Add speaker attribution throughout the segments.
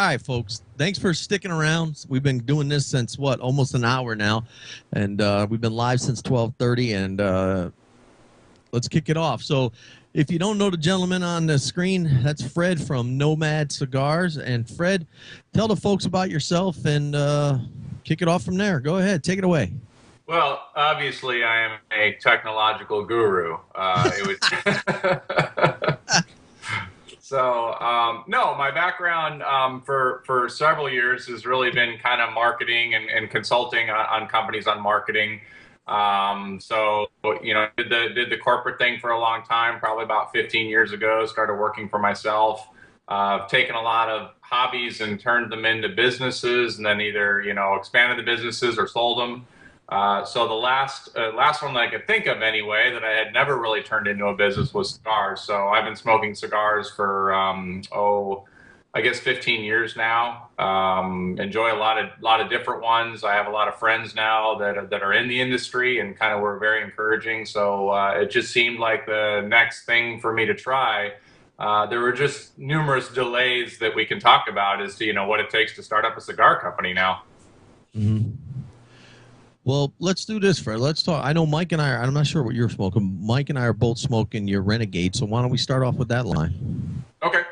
Speaker 1: right, folks. Thanks for sticking around. We've been doing this since what, almost an hour now, and we've been live since 12:30. And let's kick it off. So, if you don't know the gentleman on the screen, that's Fred from Nomad Cigars. And Fred, tell the folks about yourself and kick it off from there. Go ahead, take it away.
Speaker 2: Well, obviously, I am a technological guru. No, my background for several years has really been kind of marketing and consulting on companies on marketing. Did the corporate thing for a long time, probably about 15 years ago, started working for myself. I've taken a lot of hobbies and turned them into businesses, and then either, expanded the businesses or sold them. So the last one that I could think of anyway that I had never really turned into a business was cigars. So I've been smoking cigars for, I guess 15 years now. Enjoy a lot of different ones. I have a lot of friends now that are in the industry and kind of were very encouraging. So it just seemed like the next thing for me to try. There were just numerous delays that we can talk about as to, what it takes to start up a cigar company now.
Speaker 1: Mm-hmm. Well, let's do this, Fred. Let's talk. I know Mike and I'm not sure what you're smoking. Mike and I are both smoking your Renegade, so why don't we start off with that line?
Speaker 2: Okay.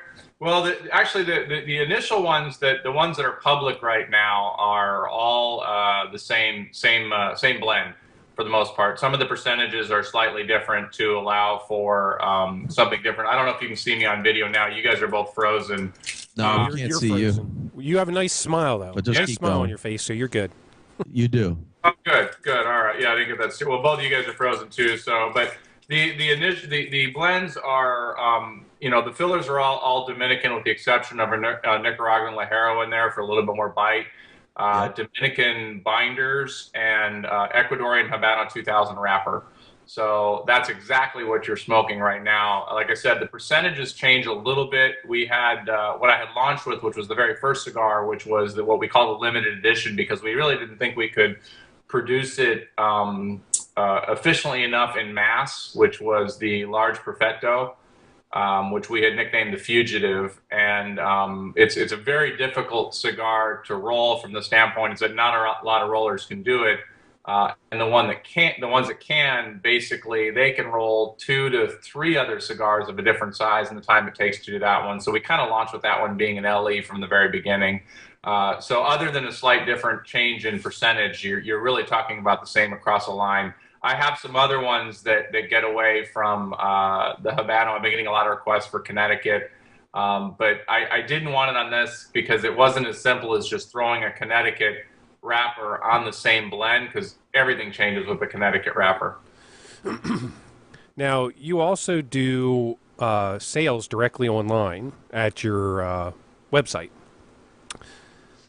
Speaker 2: Well, the initial ones, the ones that are public right now are all the same blend for the most part. Some of the percentages are slightly different to allow for something different. I don't know if you can see me on video now. You guys are both frozen.
Speaker 1: No, we can't see
Speaker 3: frozen. You have a nice smile, though.
Speaker 1: But just
Speaker 3: nice
Speaker 1: keep
Speaker 3: smile
Speaker 1: going
Speaker 3: on your face, so you're good.
Speaker 1: You do.
Speaker 2: Oh, good. All right. Yeah, I didn't get that. Well, both of you guys are frozen too. So, but the blends are, the fillers are all Dominican with the exception of a Nicaraguan Ligero in there for a little bit more bite. Dominican binders and Ecuadorian Habano 2000 wrapper. So that's exactly what you're smoking right now. Like I said, the percentages change a little bit. We had what I had launched with, which was the very first cigar, which was what we call the limited edition, because we really didn't think we could produce it efficiently enough in mass, which was the large Perfecto, which we had nicknamed the Fugitive. And it's a very difficult cigar to roll from the standpoint is that not a lot of rollers can do it. And the ones that can, basically, they can roll 2 to 3 other cigars of a different size in the time it takes to do that one. So we kind of launched with that one being an LE from the very beginning. So other than a slight different change in percentage, you're really talking about the same across the line. I have some other ones that get away from the Habano. I've been getting a lot of requests for Connecticut. But I didn't want it on this because it wasn't as simple as just throwing a Connecticut wrapper on the same blend, because everything changes with the Connecticut wrapper.
Speaker 3: Now, you also do sales directly online at your website.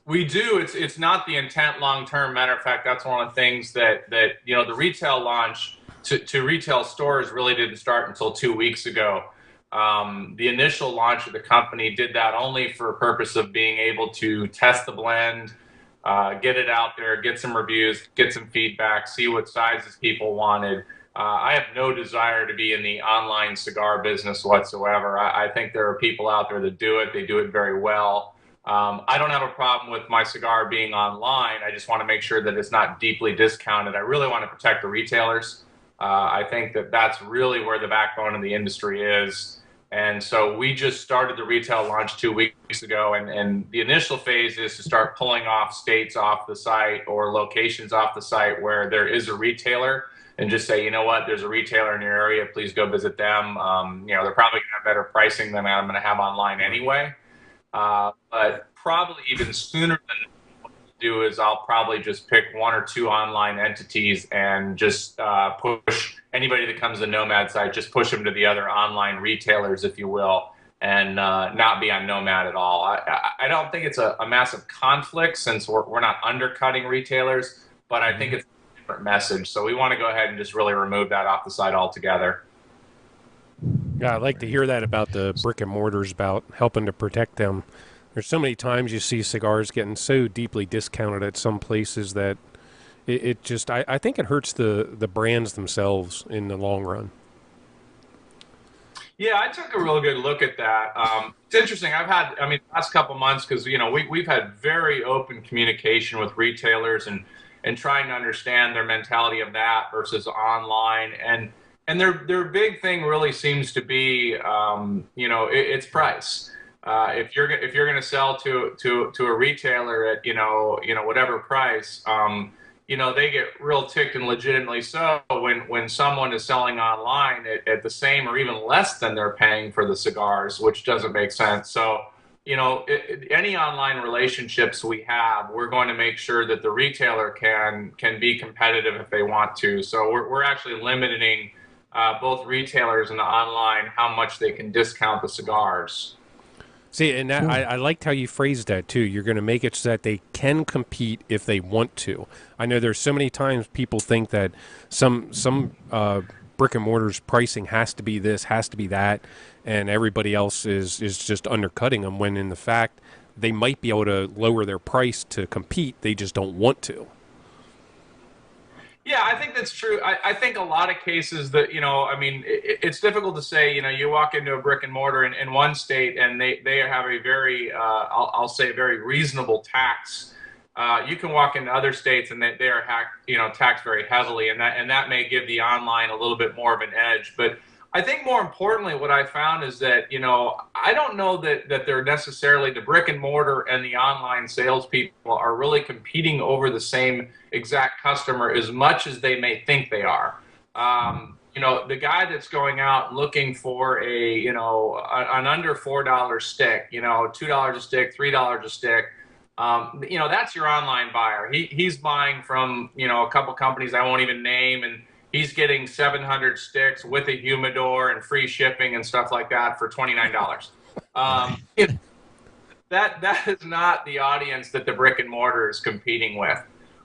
Speaker 2: We do. It's not the intent long term. Matter of fact, that's one of the things that the retail launch to retail stores really didn't start until 2 weeks ago. The initial launch of the company did that only for a purpose of being able to test the blend, get it out there, get some reviews, get some feedback, see what sizes people wanted. I have no desire to be in the online cigar business whatsoever. I think there are people out there that do it. They do it very well. I don't have a problem with my cigar being online. I just want to make sure that it's not deeply discounted. I really want to protect the retailers. I think that that's really where the backbone of the industry is. And so we just started the retail launch 2 weeks ago, and the initial phase is to start pulling off states off the site or locations off the site where there is a retailer, and just say, you know what, there's a retailer in your area, please go visit them. They're probably going to have better pricing than I'm going to have online anyway. But probably even sooner than what I'll do is I'll probably just pick 1 or 2 online entities and just push anybody that comes to the Nomad site, just push them to the other online retailers, if you will, and not be on Nomad at all. I don't think it's a massive conflict since we're not undercutting retailers, but I think it's a different message. So we want to go ahead and just really remove that off the site altogether.
Speaker 3: Yeah, I'd like to hear that about the brick and mortars, about helping to protect them. There's so many times you see cigars getting so deeply discounted at some places that it just, I think it hurts the brands themselves in the long run.
Speaker 2: Yeah, I took a real good look at that. It's interesting. I mean, the last couple months, because we've had very open communication with retailers and trying to understand their mentality of that versus online, and their big thing really seems to be, it's price. If you're going to sell to a retailer at whatever price. They get real ticked, and legitimately so, when someone is selling online at the same or even less than they're paying for the cigars, which doesn't make sense. So, any online relationships we have, we're going to make sure that the retailer can be competitive if they want to. So we're actually limiting both retailers and the online how much they can discount the cigars.
Speaker 3: See, and that,
Speaker 1: Cool.
Speaker 3: I liked how you phrased that too. You're going to make it so that they can compete if they want to. I know there's so many times people think that some brick and mortar's pricing has to be this, has to be that, and everybody else is just undercutting them. When in the fact they might be able to lower their price to compete, they just don't want to.
Speaker 2: Yeah, I think that's true. I think a lot of cases that, I mean, it's difficult to say, you walk into a brick and mortar in one state and they have a very, I'll say, very reasonable tax. You can walk into other states and they are taxed very heavily, and that may give the online a little bit more of an edge. But I think more importantly, what I found is that, I don't know that they're necessarily, the brick and mortar and the online salespeople are really competing over the same exact customer as much as they may think they are. The guy that's going out looking for an under $4 stick, $2 a stick, $3 a stick, that's your online buyer. He's buying from, a couple companies I won't even name, and he's getting 700 sticks with a humidor and free shipping and stuff like that for $29. That is not the audience that the brick and mortar is competing with.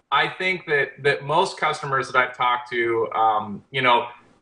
Speaker 2: I think that most customers that I've talked to,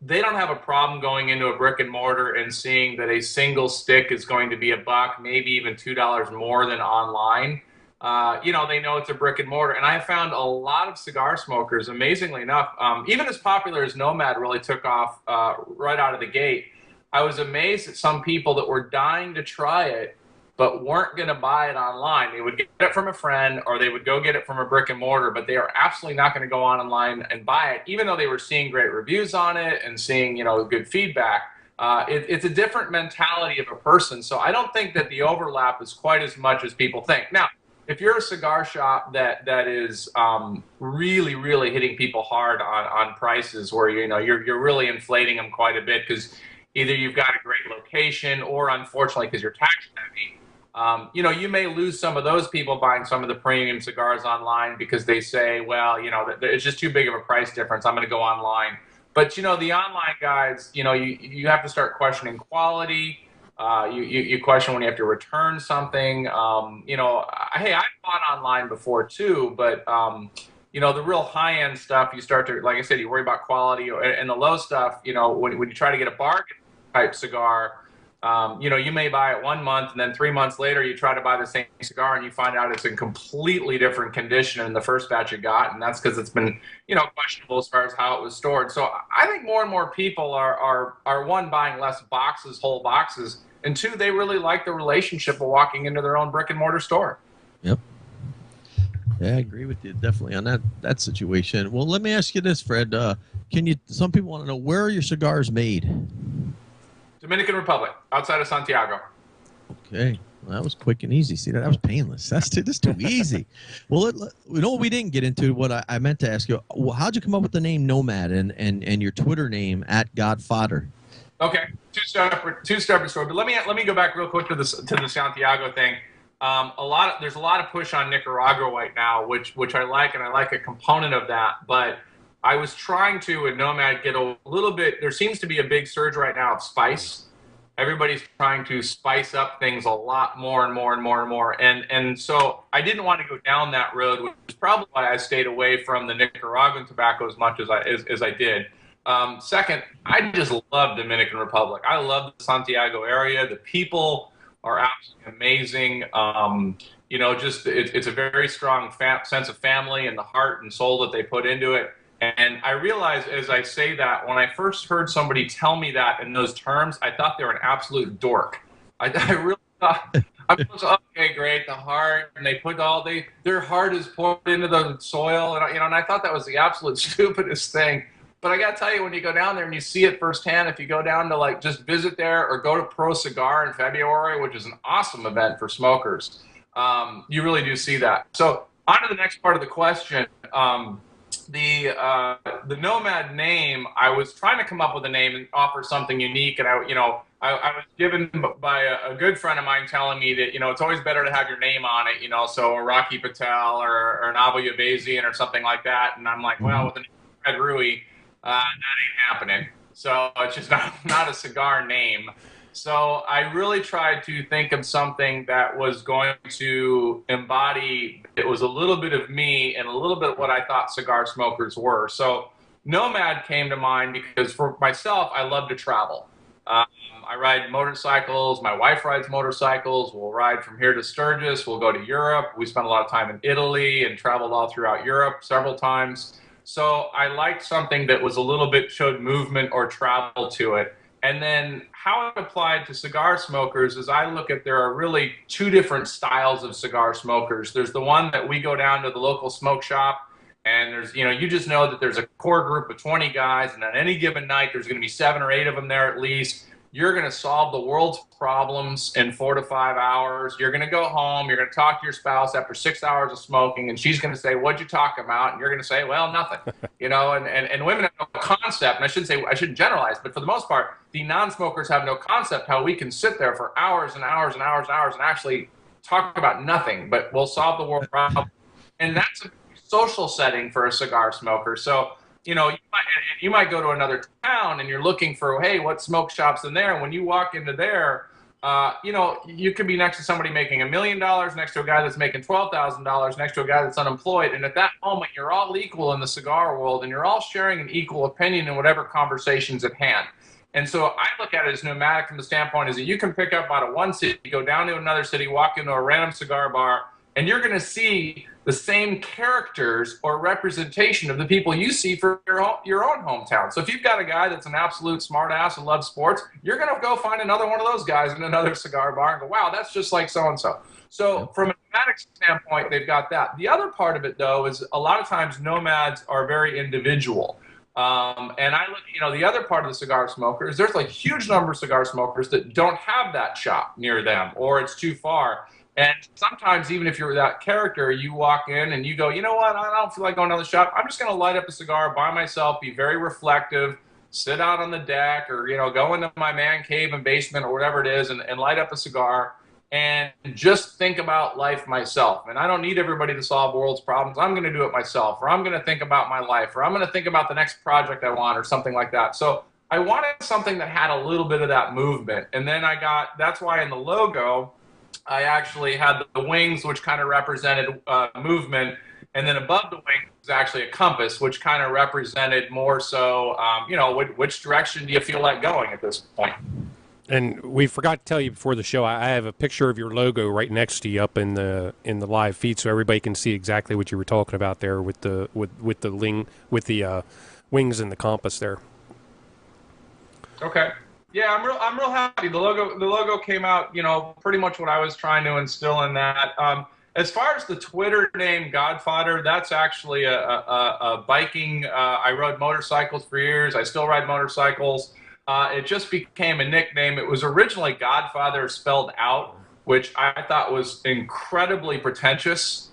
Speaker 2: they don't have a problem going into a brick and mortar and seeing that a single stick is going to be $1, maybe even $2 more than online. They know it's a brick and mortar. And I found a lot of cigar smokers, amazingly enough, even as popular as Nomad really took off right out of the gate, I was amazed at some people that were dying to try it, but weren't going to buy it online. They would get it from a friend, or they would go get it from a brick and mortar, but they are absolutely not going to go online and buy it, even though they were seeing great reviews on it and seeing, good feedback. It's a different mentality of a person. So I don't think that the overlap is quite as much as people think. Now, if you're a cigar shop that is really, really hitting people hard on prices, where you're really inflating them quite a bit because either you've got a great location, or unfortunately because you're tax heavy, you may lose some of those people buying some of the premium cigars online because they say, well, it's just too big of a price difference, I'm going to go online. But the online guys, you have to start questioning quality. You question when you have to return something. Hey, I bought online before too, but the real high-end stuff, you start to, like I said, you worry about quality, and the low stuff, when you try to get a bargain type cigar, you may buy it 1 month, and then 3 months later you try to buy the same cigar and you find out it's in completely different condition than the first batch you got, and that's because it's been questionable as far as how it was stored. So I think more and more people are one, buying less boxes, whole boxes, and two, they really like the relationship of walking into their own brick and mortar store.
Speaker 1: Yep. Yeah, I agree with you definitely on that situation. Well, let me ask you this, Fred. Some people want to know, where are your cigars made?
Speaker 2: Dominican Republic, outside of Santiago.
Speaker 1: Okay. Well, that was quick and easy. See, that was painless. That's too easy. Well, what we didn't get into, what I meant to ask you, how'd you come up with the name Nomad and your Twitter name @Godfather?
Speaker 2: Okay, two separate stories. But let me go back real quick to the Santiago thing. There's a lot of push on Nicaragua right now, which I like, and I like a component of that. But I was trying to, with Nomad, get a little bit. There seems to be a big surge right now of spice. Everybody's trying to spice up things a lot more and more and more and more. And so I didn't want to go down that road, which is probably why I stayed away from the Nicaraguan tobacco as much as I did. Second, I just love Dominican Republic. I love the Santiago area. The people are absolutely amazing. It's a very strong sense of family and the heart and soul that they put into it. And I realized as I say that, when I first heard somebody tell me that in those terms, I thought they were an absolute dork. I really thought, I was okay, great, the heart, and they put their heart is poured into the soil, and and I thought that was the absolute stupidest thing. But I got to tell you, when you go down there and you see it firsthand, if you go down to like just visit there or go to Pro Cigar in February, which is an awesome event for smokers, you really do see that. So on to the next part of the question. The Nomad name, I was trying to come up with a name and offer something unique, and I was given by a good friend of mine telling me that it's always better to have your name on it, so a Rocky Patel or an Abu Yabazian or something like that, and I'm like, well, with the name Red Rewey, that ain't happening. So it's just not a cigar name. So I really tried to think of something that was going to embody, it was a little bit of me and a little bit of what I thought cigar smokers were. So Nomad came to mind because for myself, I love to travel. I ride motorcycles. My wife rides motorcycles. We'll ride from here to Sturgis. We'll go to Europe. We spent a lot of time in Italy and traveled all throughout Europe several times. So I liked something that was a little bit showed movement or travel to it. And then how it applied to cigar smokers is I look at there are really two different styles of cigar smokers. There's the one that we go down to the local smoke shop, and there's, you just know that there's a core group of 20 guys, and on any given night there's going to be 7 or 8 of them there at least. You're going to solve the world's problems in 4 to 5 hours. You're going to go home. You're going to talk to your spouse after 6 hours of smoking, and she's going to say, "What'd you talk about?" And you're going to say, "Well, nothing." And women have no concept, and I shouldn't generalize, but for the most part, the non-smokers have no concept how we can sit there for hours and hours and hours and hours and actually talk about nothing, but we'll solve the world problem. And that's a social setting for a cigar smoker. So, you might go to another town and you're looking for, hey, what smoke shop's in there? And when you walk into there, you could be next to somebody making $1 million, next to a guy that's making $12,000, next to a guy that's unemployed. And at that moment, you're all equal in the cigar world, and you're all sharing an equal opinion in whatever conversation's at hand. And so I look at it as nomadic from the standpoint is that you can pick up out of one city, go down to another city, walk into a random cigar bar, and you're going to see the same characters or representation of the people you see for your own hometown. So if you've got a guy that's an absolute smartass and loves sports, you're going to go find another one of those guys in another cigar bar and go, wow, that's just like so-and-so. So from a nomadic standpoint, they've got that. The other part of it, though, is a lot of times nomads are very individual. And I look, the other part of the cigar smokers, there's like huge number of cigar smokers that don't have that shop near them, or it's too far. And sometimes, even if you're that character, you walk in and you go, you know what, I don't feel like going down the shop. I'm just going to light up a cigar by myself, be very reflective, sit out on the deck, or, go into my man cave and basement or whatever it is and light up a cigar and just think about life myself. And I don't need everybody to solve the world's problems. I'm going to do it myself, or I'm going to think about my life, or I'm going to think about the next project I want, or something like that. So I wanted something that had a little bit of that movement. And then that's why in the logo, I actually had the wings, which kind of represented movement, and then above the wings is actually a compass, which kind of represented more so, which direction do you feel like going at this point?
Speaker 3: And we forgot to tell you before the show, I have a picture of your logo right next to you up in the live feed, so everybody can see exactly what you were talking about there with the wings and the compass there.
Speaker 2: Okay. Yeah, I'm real happy. The logo came out, pretty much what I was trying to instill in that. As far as the Twitter name Godfather, that's actually a biking. I rode motorcycles for years. I still ride motorcycles. It just became a nickname. It was originally Godfather spelled out, which I thought was incredibly pretentious.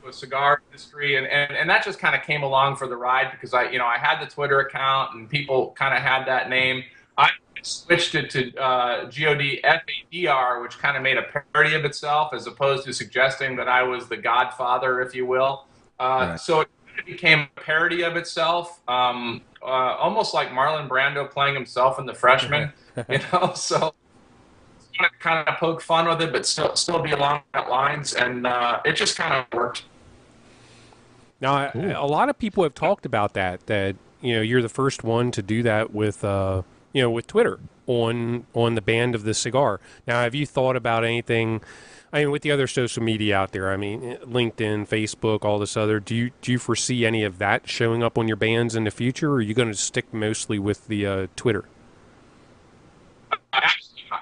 Speaker 2: Cigar industry, and that just kind of came along for the ride because I had the Twitter account and people kind of had that name. I switched it to Godfadr, which kind of made a parody of itself as opposed to suggesting that I was the Godfather, if you will. Right. So it became a parody of itself, almost like Marlon Brando playing himself in The Freshman, so kind of poke fun with it, but still be along that lines, and it just kind of worked.
Speaker 3: Now, a lot of people have talked about that you're the first one to do that with, with Twitter on the band of the cigar. Now, have you thought about anything? I mean, with the other social media out there, I mean, LinkedIn, Facebook, all this other, do you foresee any of that showing up on your bands in the future, or are you going to stick mostly with the Twitter?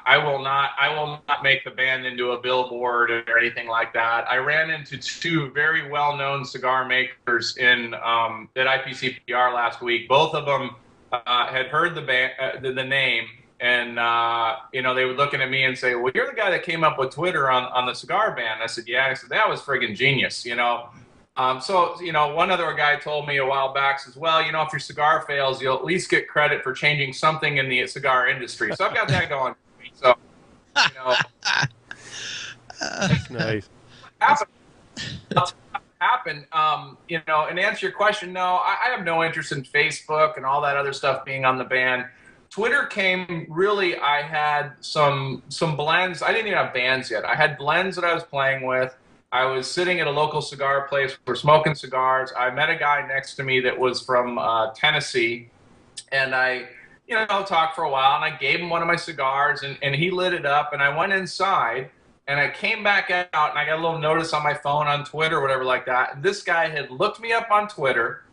Speaker 2: I will not make the band into a billboard or anything like that. I ran into two very well-known cigar makers at IPCPR last week. Both of them had heard the name, and they were looking at me and say, "Well, you're the guy that came up with Twitter on the cigar band." I said, "Yeah." I said, "That was friggin' genius." One other guy told me a while back, says, "Well, if your cigar fails, you'll at least get credit for changing something in the cigar industry." So I've got that going. So,
Speaker 3: that's nice.
Speaker 2: Happen. And answer your question, no, I have no interest in Facebook and all that other stuff being on the band. Twitter came really, I had some blends. I didn't even have bands yet. I had blends that I was playing with. I was sitting at a local cigar place. We're smoking cigars. I met a guy next to me that was from Tennessee, and I talked for a while, and I gave him one of my cigars, and he lit it up, and I went inside, and I came back out, and I got a little notice on my phone on Twitter or whatever like that. And this guy had looked me up on Twitter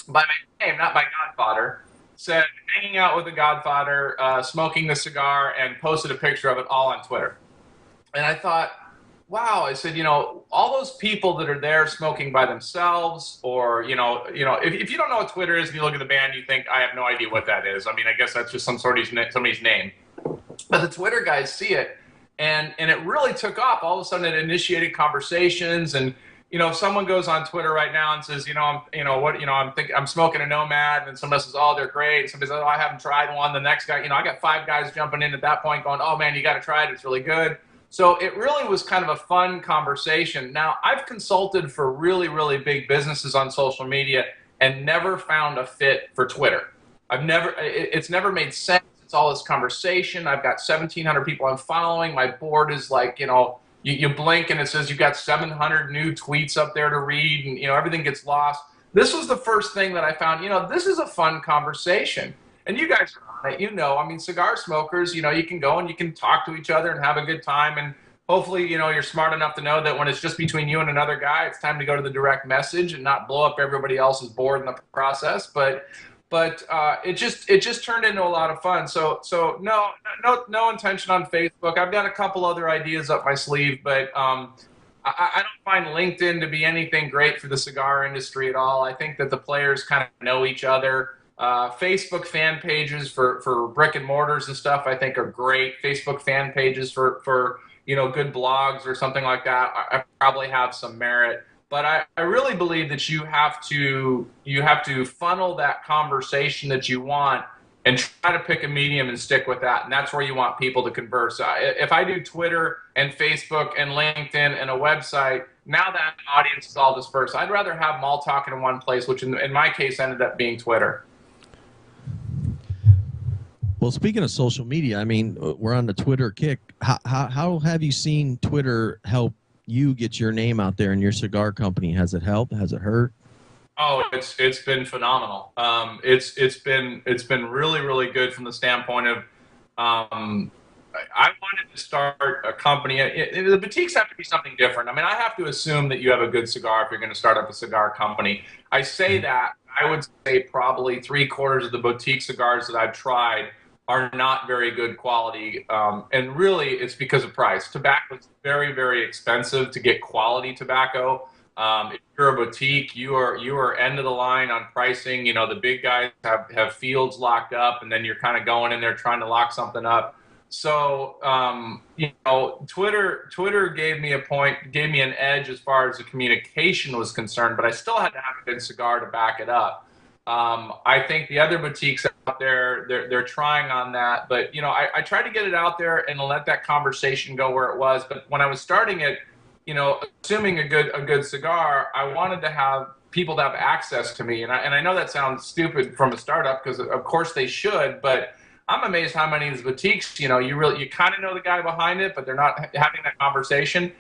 Speaker 2: by my name, not by Godfather, said, hanging out with the Godfather, smoking the cigar, and posted a picture of it all on Twitter. And I thought, wow, I said, all those people that are there smoking by themselves, or, if you don't know what Twitter is and you look at the band, you think, I have no idea what that is. I mean, I guess that's just somebody's name. But the Twitter guys see it, and it really took off. All of a sudden, it initiated conversations, and, if someone goes on Twitter right now and says, I'm smoking a Nomad, and somebody says, oh, they're great. And somebody says, oh, I haven't tried one. The next guy, I got 5 guys jumping in at that point going, oh man, you got to try it. It's really good. So it really was kind of a fun conversation. Now, I've consulted for really, really big businesses on social media and never found a fit for Twitter. It's never made sense. It's all this conversation. I've got 1,700 people I'm following. My board is like, you blink and it says you've got 700 new tweets up there to read, and, everything gets lost. This was the first thing that I found, this is a fun conversation. And you guys are on it, cigar smokers, you can go and you can talk to each other and have a good time. And hopefully, you're smart enough to know that when it's just between you and another guy, it's time to go to the direct message and not blow up everybody else's board in the process. But it just turned into a lot of fun. So no intention on Facebook. I've got a couple other ideas up my sleeve, but I don't find LinkedIn to be anything great for the cigar industry at all. I think that the players kind of know each other. Facebook fan pages for brick and mortars and stuff, I think, are great. Facebook fan pages for good blogs or something like that, I probably have some merit. But I really believe that you have to funnel that conversation that you want and try to pick a medium and stick with that. And that's where you want people to converse. If I do Twitter and Facebook and LinkedIn and a website, now that audience is all dispersed. I'd rather have them all talking in one place, which in my case ended up being Twitter.
Speaker 1: Well, speaking of social media, we're on the Twitter kick. How have you seen Twitter help you get your name out there in your cigar company? Has it helped? Has it hurt?
Speaker 2: Oh, it's been phenomenal. It's been really, really good from the standpoint of I wanted to start a company. The boutiques have to be something different. I have to assume that you have a good cigar if you're going to start up a cigar company. I say that. I would say probably 3/4 of the boutique cigars that I've tried are not very good quality, and really it's because of price. Tobacco is very, very expensive to get quality tobacco. If you're a boutique, you are end of the line on pricing. The big guys have fields locked up, and then you're kind of going in there trying to lock something up. So Twitter gave me an edge as far as the communication was concerned, but I still had to have a good cigar to back it up. I think the other boutiques out there, they're trying on that, but I tried to get it out there and let that conversation go where it was. But when I was starting it, assuming a good cigar, I wanted to have people to have access to me, and I know that sounds stupid from a startup, because of course they should, but I'm amazed how many of these boutiques, you kind of know the guy behind it, but they're not having that conversation.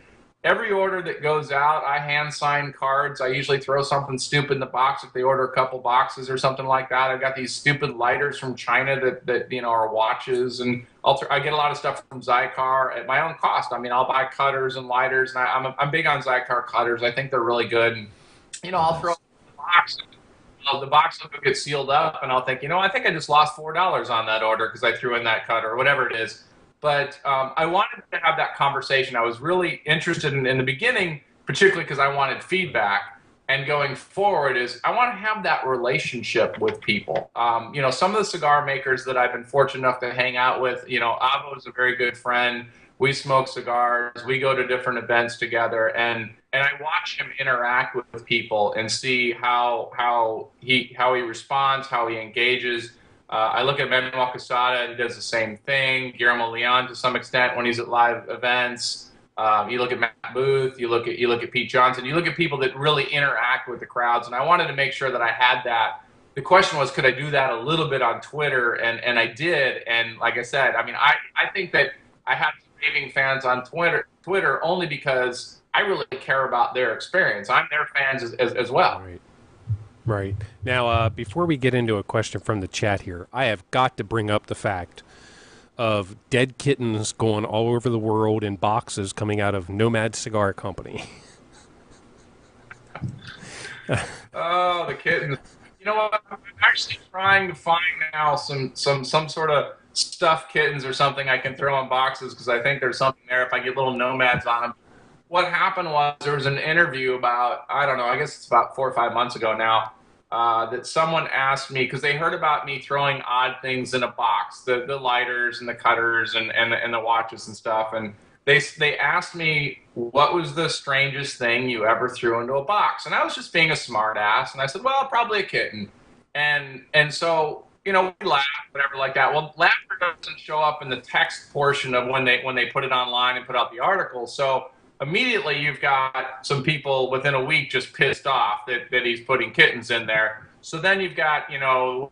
Speaker 2: every order that goes out, I hand sign cards. I usually throw something stupid in the box if they order a couple boxes or something like that. I've got these stupid lighters from China that are watches, and I get a lot of stuff from Cigar at my own cost. I mean, I'll buy cutters and lighters, and I'm big on Cigar cutters. I think they're really good, and I'll throw the box. The box will get sealed up, and I'll think, I think I just lost $4 on that order because I threw in that cutter or whatever it is. But I wanted to have that conversation. I was really interested in the beginning, particularly because I wanted feedback. And going forward is I want to have that relationship with people. Some of the cigar makers that I've been fortunate enough to hang out with, Avo is a very good friend. We smoke cigars. We go to different events together, and I watch him interact with people and see how he responds, how he engages. I look at Manuel Quesada, and he does the same thing. Guillermo Leon, to some extent, when he's at live events. You look at Matt Booth. You look at Pete Johnson. You look at people that really interact with the crowds. And I wanted to make sure that I had that. The question was, could I do that a little bit on Twitter? And I did. And like I said, I mean, I think that I have raving fans on Twitter only because I really care about their experience. I'm their fans as well.
Speaker 3: Right. Now, before we get into a question from the chat here, I have got to bring up the fact of dead kittens going all over the world in boxes coming out of Nomad Cigar Company.
Speaker 2: Oh, the kittens. You know what? I'm actually trying to find now some sort of stuffed kittens or something I can throw in boxes because I think there's something there if I get little nomads on them. What happened was there was an interview about, I don't know, I guess it's about 4 or 5 months ago now, that someone asked me, because they heard about me throwing odd things in a box, the lighters and the cutters and the watches and stuff. And they asked me, what was the strangest thing you ever threw into a box? And I was just being a smart ass. And I said, well, probably a kitten. And so, we laughed, whatever like that. Well, laughter doesn't show up in the text portion of when they put it online and put out the article. So immediately you've got some people within a week just pissed off that he's putting kittens in there. So then you've got, animal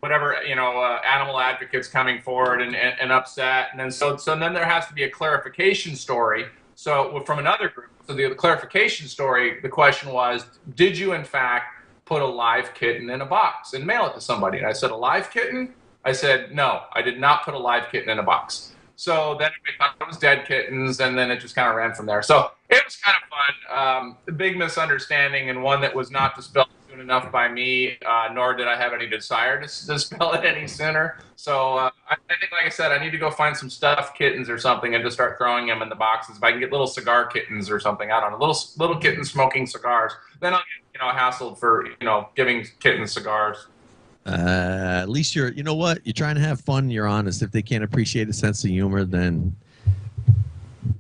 Speaker 2: advocates coming forward and upset. And then so then there has to be a clarification story. So from another group, so the clarification story, the question was, did you in fact put a live kitten in a box and mail it to somebody? And I said, a live kitten? I said, no, I did not put a live kitten in a box. So then I thought it was dead kittens, and then it just kind of ran from there. So it was kind of fun. A big misunderstanding, and one that was not dispelled soon enough by me, nor did I have any desire to dispel it any sooner. So I think, like I said, I need to go find some stuffed kittens or something and just start throwing them in the boxes. If I can get little cigar kittens or something, I don't know, little kittens smoking cigars, then I'll get hassled for giving kittens cigars.
Speaker 1: At least you're trying to have fun. You're honest. If they can't appreciate a sense of humor, then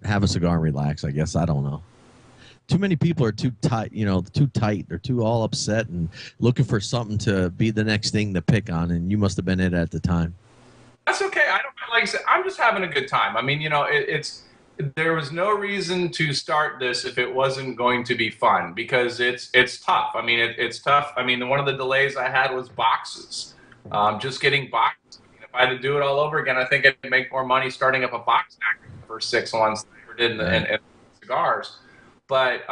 Speaker 1: have a cigar and relax. I guess. I don't know. Too many people are too tight. Too tight. They're too all upset and looking for something to be the next thing to pick on. And you must have been it at the time.
Speaker 2: That's okay. Like I said, I'm just having a good time. I mean, there was no reason to start this if it wasn't going to be fun, because it's tough. I mean, it's tough. I mean, one of the delays I had was boxes, just getting boxes. I mean, if I had to do it all over again, I think I'd make more money starting up a box factory for 6 months than I ever did in cigars. But,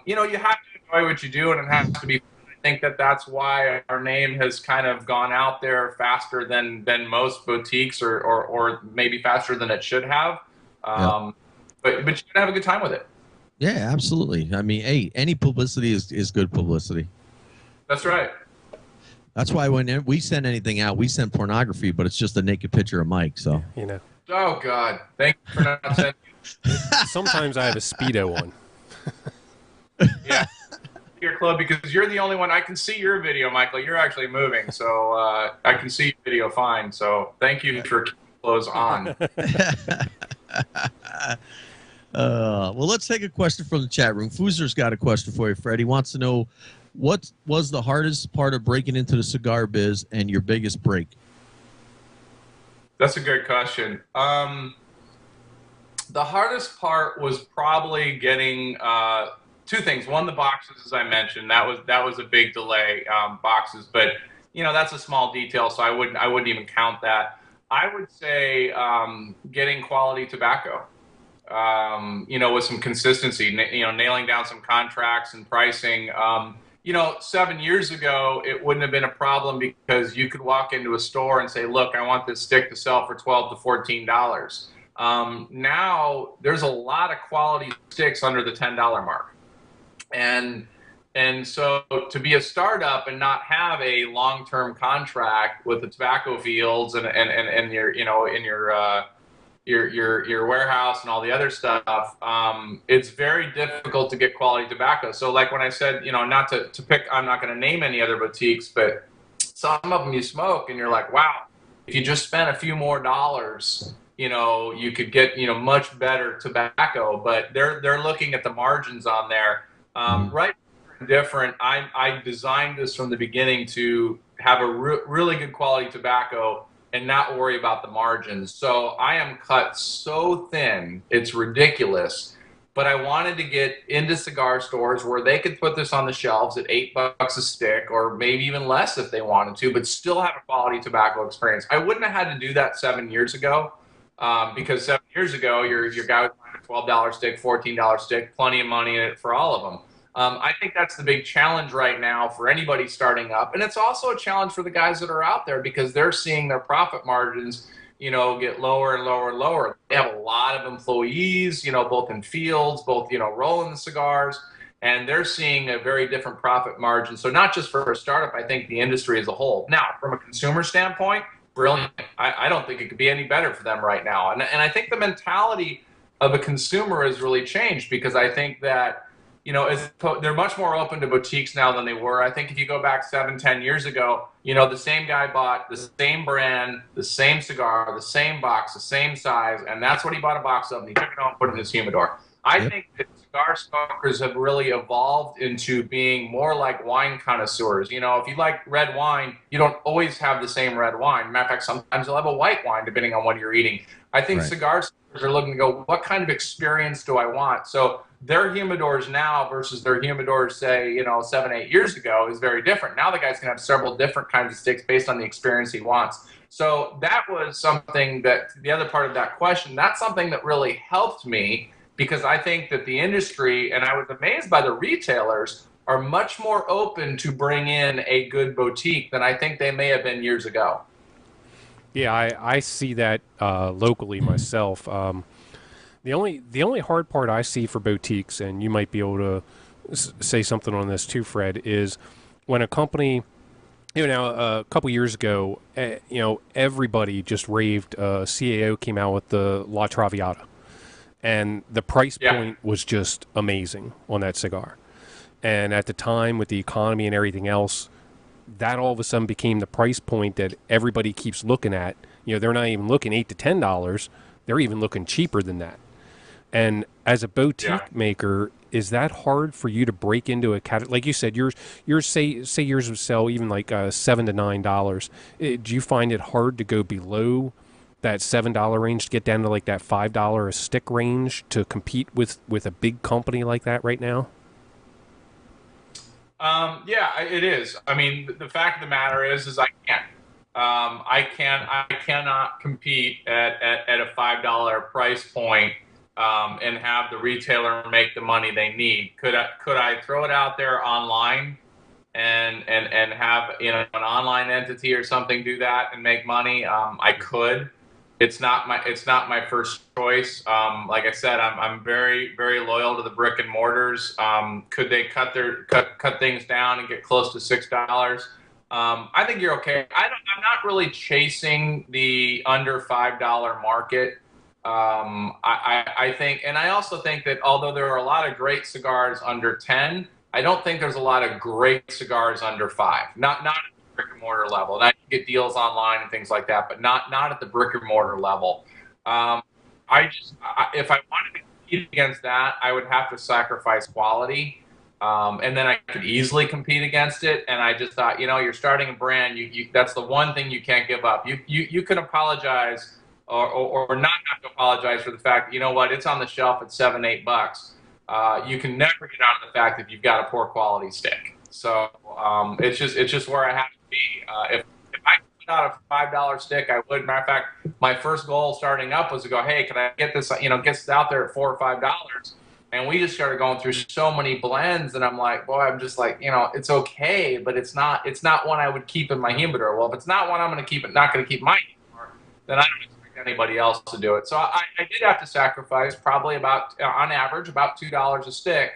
Speaker 2: you have to enjoy what you do, and it has to be fun. I think that's why our name has kind of gone out there faster than most boutiques or maybe faster than it should have. But you can have a good time with it.
Speaker 1: Yeah, absolutely. I mean, hey, any publicity is good publicity.
Speaker 2: That's right.
Speaker 1: That's why when we send anything out, we send pornography, but it's just a naked picture of Mike. So
Speaker 2: Oh God, thank you for not sending.
Speaker 3: Sometimes I have a Speedo on.
Speaker 2: Yeah, your club, because you're the only one I can see your video, Michael. You're actually moving, so I can see your video fine. So thank you for keeping clothes on.
Speaker 1: Well, let's take a question from the chat room. Foozer's got a question for you, Fred. He wants to know, what was the hardest part of breaking into the cigar biz and your biggest break?
Speaker 2: That's a good question. The hardest part was probably getting two things. One, the boxes, as I mentioned, that was a big delay, boxes. But that's a small detail, so I wouldn't even count that. I would say getting quality tobacco. with some consistency, nailing down some contracts and pricing. 7 years ago, it wouldn't have been a problem because you could walk into a store and say, look, I want this stick to sell for $12 to $14. Now there's a lot of quality sticks under the $10 mark. And so to be a startup and not have a long-term contract with the tobacco fields and your, in your warehouse and all the other stuff, it's very difficult to get quality tobacco. So like when I said, not to pick, I'm not going to name any other boutiques, but some of them you smoke and you're like, wow, if you just spent a few more dollars, you could get, much better tobacco, but they're looking at the margins on there. Right. Different. I designed this from the beginning to have a really good quality tobacco and not worry about the margins. So I am cut so thin, it's ridiculous. But I wanted to get into cigar stores where they could put this on the shelves at $8 a stick, or maybe even less if they wanted to, but still have a quality tobacco experience. I wouldn't have had to do that 7 years ago, because 7 years ago, your guy was buying a $12 stick, $14 stick, plenty of money in it for all of them. I think that's the big challenge right now for anybody starting up. And it's also a challenge for the guys that are out there because they're seeing their profit margins, get lower and lower and lower. They have a lot of employees, both in fields, both, rolling the cigars, and they're seeing a very different profit margin. So not just for a startup, I think the industry as a whole. Now, from a consumer standpoint, brilliant. I don't think it could be any better for them right now. And I think the mentality of a consumer has really changed because I think that, they're much more open to boutiques now than they were. I think if you go back 7-10 years ago, the same guy bought the same brand, the same cigar, the same box, the same size, and that's what he bought a box of, and he took it home and put it in his humidor. I think that cigar smokers have really evolved into being more like wine connoisseurs. If you like red wine, you don't always have the same red wine. Matter of fact, sometimes you'll have a white wine depending on what you're eating. I think cigar smokers are looking to go, what kind of experience do I want? So their humidors now versus their humidors, say, 7-8 years ago is very different. Now the guy's going to have several different kinds of sticks based on the experience he wants. So that was something that, the other part of that question, that's something that really helped me because I think that the industry, and I was amazed by the retailers, are much more open to bring in a good boutique than I think they may have been years ago.
Speaker 3: Yeah, I see that locally myself. The only hard part I see for boutiques, and you might be able to say something on this too, Fred, is when a company, a couple years ago, everybody just raved. CAO came out with the La Traviata, and the price point was just amazing on that cigar. And at the time, with the economy and everything else, that all of a sudden became the price point that everybody keeps looking at. They're not even looking $8 to $10; they're even looking cheaper than that. And as a boutique maker, is that hard for you to break into a category? Like you said, yours say yours would sell even like $7 to $9. Do you find it hard to go below that $7 range to get down to like that $5 a stick range to compete with a big company like that right now?
Speaker 2: Yeah, it is. I mean, the fact of the matter is I can't. I cannot compete at a $5 price point and have the retailer make the money they need. Could I throw it out there online and have an online entity or something do that and make money? I could. It's not my first choice. Like I said, I'm very, very loyal to the brick and mortars. Could they cut things down and get close to $6? I think you're okay. I'm not really chasing the under $5 market. I think, and I also think that although there are a lot of great cigars under 10, I don't think there's a lot of great cigars under 5. Not at the brick and mortar level. Now you get deals online and things like that, but not at the brick and mortar level. If I wanted to compete against that, I would have to sacrifice quality. And then I could easily compete against it. And I just thought, you're starting a brand. That's the one thing you can't give up. You can apologize or not have to apologize for the fact that, it's on the shelf at $7-8. You can never get out of the fact that you've got a poor quality stick. So it's just where I have to be. If I out a $5 stick, I would. Matter of fact, my first goal starting up was to go, hey, can I get this, get this out there at $4 or $5? And we just started going through so many blends, and I'm like, boy, I'm just like, it's okay, but it's not one I would keep in my humidor. Well, if it's not one I'm going to keep, not going to keep my humidor, then I don't expect anybody else to do it. So I did have to sacrifice probably about, on average, about $2 a stick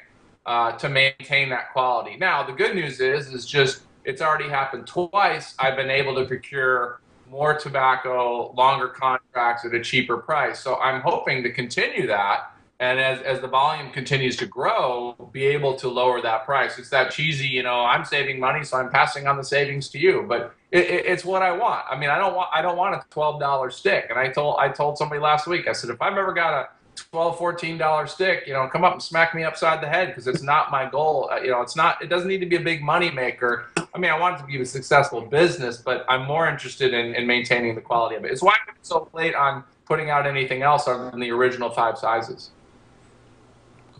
Speaker 2: to maintain that quality. Now, the good news is just it's already happened twice. I've been able to procure more tobacco, longer contracts at a cheaper price. So I'm hoping to continue that. And as the volume continues to grow, be able to lower that price. It's that cheesy, I'm saving money, so I'm passing on the savings to you. But it's what I want. I mean, I don't want a $12 stick. And I told somebody last week, I said, if I've ever got a $12, $14 stick, come up and smack me upside the head, because it's not my goal. It doesn't need to be a big money maker. I mean, I want it to be a successful business, but I'm more interested in maintaining the quality of it. It's why I'm so late on putting out anything else other than the original 5 sizes.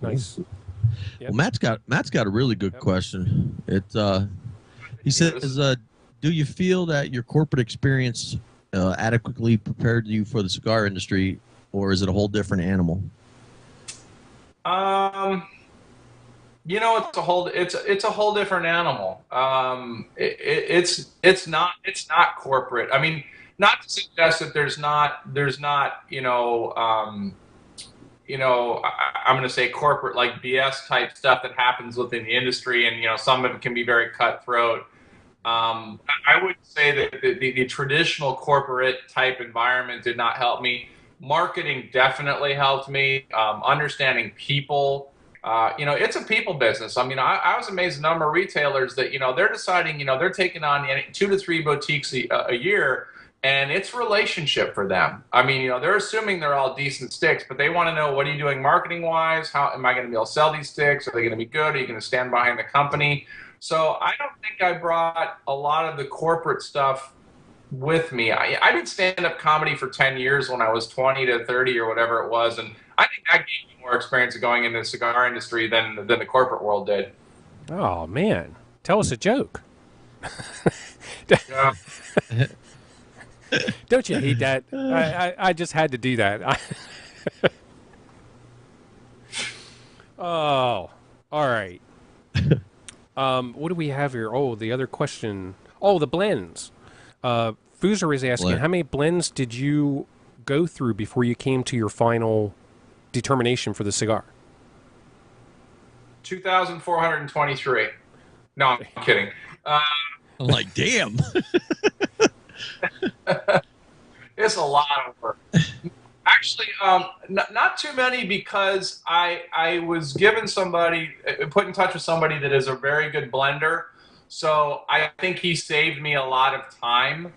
Speaker 3: Nice.
Speaker 1: Yep. Well, Matt's got a really good question. He says, do you feel that your corporate experience adequately prepared you for the cigar industry, or is it a whole different animal?
Speaker 2: It's a whole different animal. It's not corporate. I mean, not to suggest that there's not I'm going to say corporate like BS type stuff that happens within the industry, and some of it can be very cutthroat. I would say that the traditional corporate type environment did not help me. Marketing definitely helped me. Understanding people, it's a people business. I mean, I was amazed at the number of retailers that they're deciding they're taking on 2 to 3 boutiques a year. And it's relationship for them. I mean, they're assuming they're all decent sticks, but they want to know, what are you doing marketing-wise? How am I going to be able to sell these sticks? Are they going to be good? Are you going to stand behind the company? So I don't think I brought a lot of the corporate stuff with me. I did stand-up comedy for 10 years when I was 20 to 30 or whatever it was, and I think that gave me more experience of going into the cigar industry than the corporate world did.
Speaker 3: Oh, man. Tell us a joke.
Speaker 2: Yeah.
Speaker 3: Don't you hate that? I just had to do that. Oh, all right. What do we have here? Oh, the other question. Oh, the blends. Foozer is asking, how many blends did you go through before you came to your final determination for the cigar?
Speaker 2: 2,423. No, I'm kidding.
Speaker 1: I'm like, damn.
Speaker 2: It's a lot of work. Actually, not too many, because I was given put in touch with somebody that is a very good blender. So I think he saved me a lot of time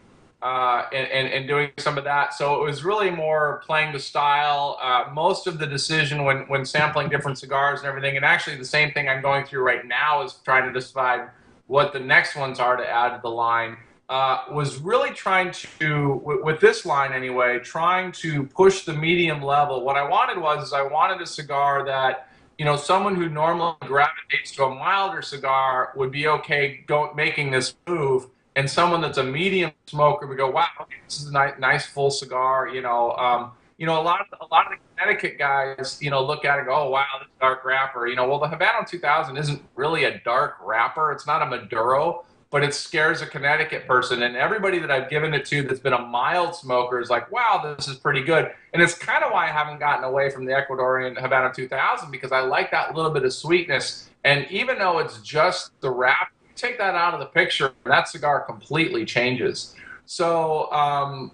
Speaker 2: in doing some of that. So it was really more playing the style. Most of the decision when sampling different cigars and everything, and actually the same thing I'm going through right now is trying to decide what the next ones are to add to the line. Was really trying to, with this line anyway, trying to push the medium level. What I wanted I wanted a cigar that, someone who normally gravitates to a milder cigar would be okay making this move, and someone that's a medium smoker would go, wow, okay, this is a nice full cigar. A lot of the Connecticut guys, look at it and go, oh wow, this dark wrapper. Well, the Habano 2000 isn't really a dark wrapper. It's not a Maduro, but it scares a Connecticut person. And everybody that I've given it to that's been a mild smoker is like, wow, this is pretty good. And it's kind of why I haven't gotten away from the Ecuadorian Habano 2000, because I like that little bit of sweetness. And even though it's just the wrap, you take that out of the picture, that cigar completely changes. So, a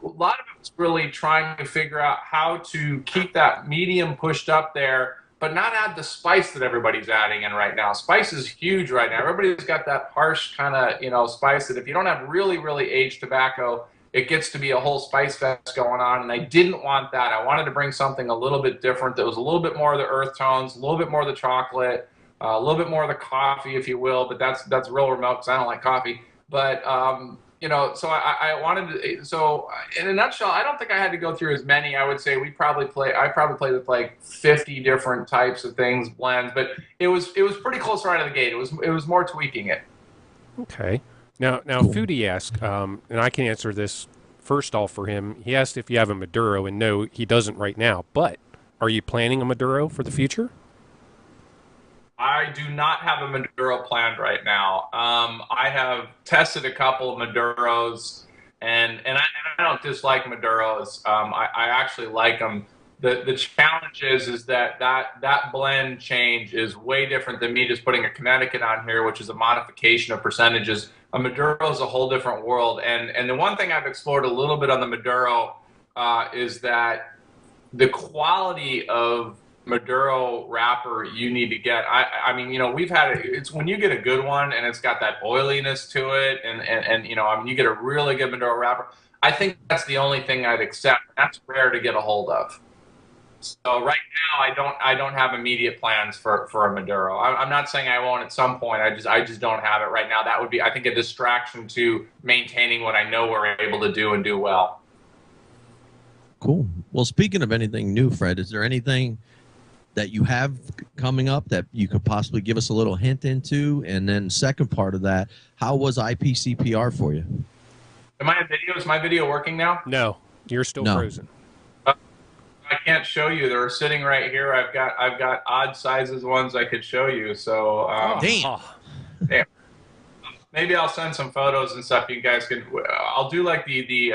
Speaker 2: lot of it's really trying to figure out how to keep that medium pushed up there, but not add the spice that everybody's adding in right now. Spice is huge right now. Everybody's got that harsh kind of, spice that if you don't have really, really aged tobacco, it gets to be a whole spice fest going on. And I didn't want that. I wanted to bring something a little bit different that was a little bit more of the earth tones, a little bit more of the chocolate, a little bit more of the coffee, if you will. But that's real remote because I don't like coffee. But, so I wanted to, so in a nutshell, I don't think I had to go through as many. I would say I probably played with like 50 different types of things, blends, but it was pretty close right out of the gate. It was more tweaking it.
Speaker 3: Okay. Now,
Speaker 1: Cool.
Speaker 3: Foodie asked, and I can answer this first off for him. He asked if you have a Maduro, and no, he doesn't right now. But are you planning a Maduro for the future?
Speaker 2: I do not have a Maduro planned right now. I have tested a couple of Maduros, and I don't dislike Maduros. I actually like them. The challenge is that blend change is way different than me just putting a Connecticut on here, which is a modification of percentages. A Maduro is a whole different world. And the one thing I've explored a little bit on the Maduro is that the quality of Maduro wrapper you need to get. I mean, we've had it. It's when you get a good one and it's got that oiliness to it, and I mean, you get a really good Maduro wrapper. I think that's the only thing I'd accept. That's rare to get a hold of. So right now, I don't have immediate plans for a Maduro. I'm not saying I won't at some point. I just don't have it right now. That would be, I think, a distraction to maintaining what I know we're able to do and do well.
Speaker 1: Cool. Well, speaking of anything new, Fred, is there anything that you have coming up that you could possibly give us a little hint into? And then second part of that, how was IPCPR for you?
Speaker 2: Am I in video? Is my video working now?
Speaker 3: No, you're still
Speaker 1: No.
Speaker 3: frozen.
Speaker 2: I can't show you. They're sitting right here. I've got odd sizes ones I could show you. So
Speaker 1: Damn.
Speaker 2: damn. Maybe I'll send some photos and stuff. You guys can. I'll do like the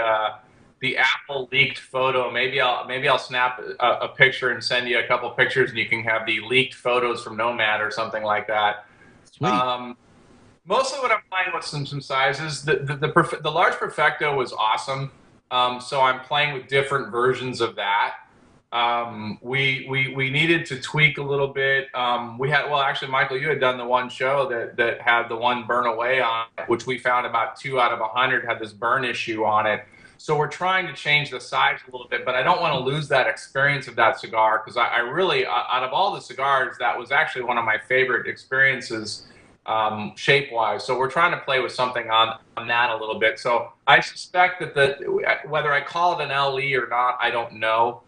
Speaker 2: Apple leaked photo. Maybe I'll snap a picture and send you a couple pictures, and you can have the leaked photos from Nomad or something like that.
Speaker 1: Sweet.
Speaker 2: Mostly what I'm playing with some sizes. The large Perfecto was awesome. So I'm playing with different versions of that. We needed to tweak a little bit. Actually, Michael, you had done the one show that had the one burn away on it, which we found about 2 out of 100 had this burn issue on it. So we're trying to change the size a little bit, but I don't want to lose that experience of that cigar, because I really, out of all the cigars, that was actually one of my favorite experiences shape-wise. So we're trying to play with something on that a little bit. So I suspect that whether I call it an LE or not, I don't know.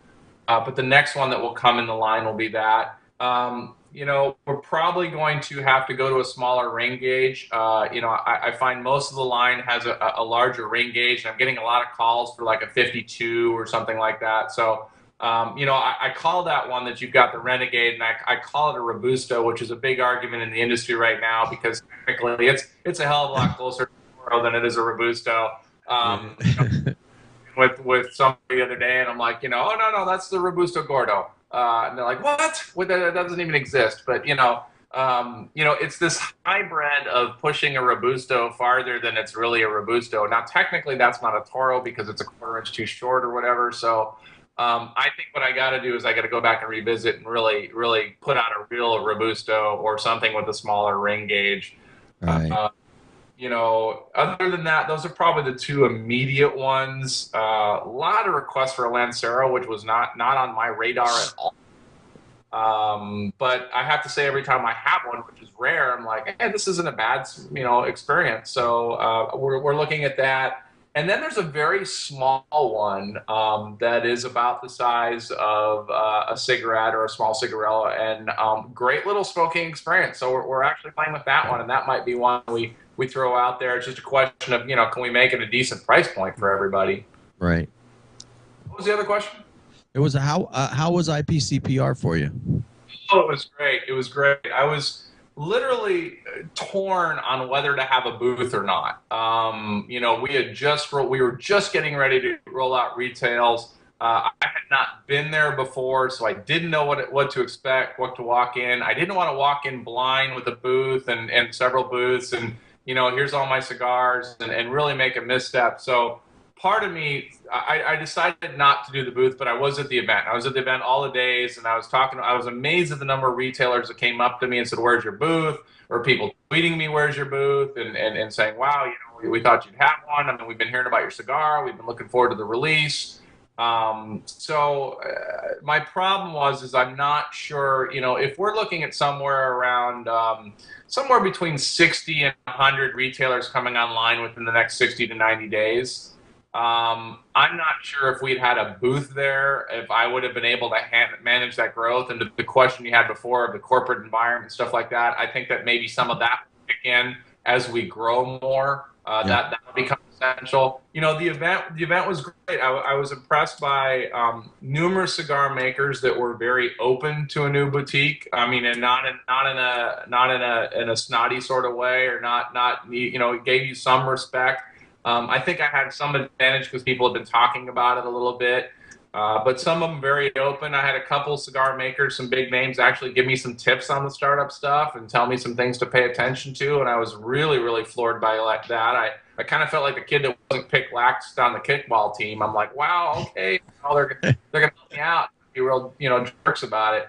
Speaker 2: But the next one that will come in the line will be that. We're probably going to have to go to a smaller ring gauge. I find most of the line has a larger ring gauge, and I'm getting a lot of calls for like a 52 or something like that. So, I call that one that you've got the Renegade, and I call it a Robusto, which is a big argument in the industry right now, because technically it's a hell of a lot closer to a Toro than it is a Robusto. With somebody the other day, and I'm like, oh no, that's the Robusto Gordo, and they're like, what? Well, that doesn't even exist. But it's this hybrid of pushing a Robusto farther than it's really a Robusto. Now, technically, that's not a Toro because it's a 1/4 inch too short or whatever. So, I think what I got to do is I got to go back and revisit and really put out a real Robusto or something with a smaller ring gauge.
Speaker 1: Right.
Speaker 2: Other than that, those are probably the two immediate ones. A lot of requests for a Lancero, which was not on my radar at all. But I have to say, every time I have one, which is rare, I'm like, hey, this isn't a bad, experience. So we're looking at that. And then there's a very small one that is about the size of a cigarette or a small cigarella, and great little smoking experience. So we're actually playing with that one, and that might be one we throw out there. It's just a question of, can we make it a decent price point for everybody?
Speaker 1: Right.
Speaker 2: What was the other question?
Speaker 1: It was how was IPCPR for you?
Speaker 2: Oh, it was great. It was great. I was literally torn on whether to have a booth or not. We were just getting ready to roll out retails. I had not been there before, so I didn't know what to expect, what to walk in. I didn't want to walk in blind with a booth and several booths and, here's all my cigars and really make a misstep. So part of me, I decided not to do the booth, but I was at the event. I was at the event all the days, and I was amazed at the number of retailers that came up to me and said, where's your booth? Or people tweeting me, where's your booth? And saying, wow, we thought you'd have one. I mean, we've been hearing about your cigar. We've been looking forward to the release. So my problem is I'm not sure, if we're looking at somewhere around, somewhere between 60 and 100 retailers coming online within the next 60 to 90 days, I'm not sure if we'd had a booth there, if I would have been able to manage that growth. And the question you had before of the corporate environment, stuff like that, I think that maybe some of that will kick in as we grow more. That'll become essential. The event was great. I was impressed by numerous cigar makers that were very open to a new boutique. I mean, and not in a snotty sort of way, or not it gave you some respect. I think I had some advantage because people have been talking about it a little bit. But some of them very open. I had a couple cigar makers, some big names, actually give me some tips on the startup stuff and tell me some things to pay attention to. And I was really, really floored by that. I kind of felt like the kid that wasn't picked last on the kickball team. I'm like, wow, okay, they're gonna help me out. Be real, jerks about it.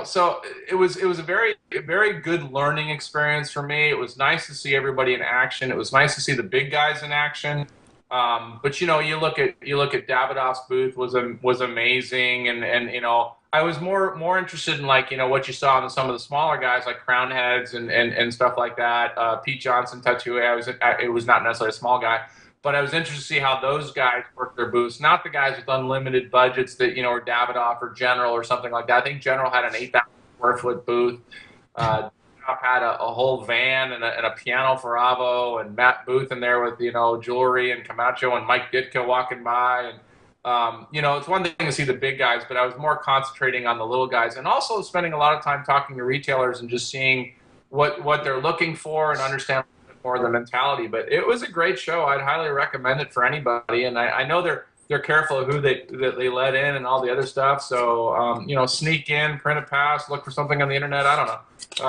Speaker 2: So it was a very good learning experience for me. It was nice to see everybody in action. It was nice to see the big guys in action. But you look at Davidoff's booth was amazing, and I was more interested in what you saw in some of the smaller guys like Crown Heads and stuff like that. Pete Johnson Tattoo. It was not necessarily a small guy, but I was interested to see how those guys work their booths. Not the guys with unlimited budgets that or Davidoff or General or something like that. I think General had an 8,000 square foot booth. Had a whole van and a piano for Avo, and Matt Booth in there with jewelry, and Camacho and Mike Ditka walking by, and it's one thing to see the big guys, but I was more concentrating on the little guys, and also spending a lot of time talking to retailers and just seeing what they're looking for and understand more of the mentality. But it was a great show. I'd highly recommend it for anybody, and I know they're careful of who they let in and all the other stuff. So, sneak in, print a pass, look for something on the internet. I don't know.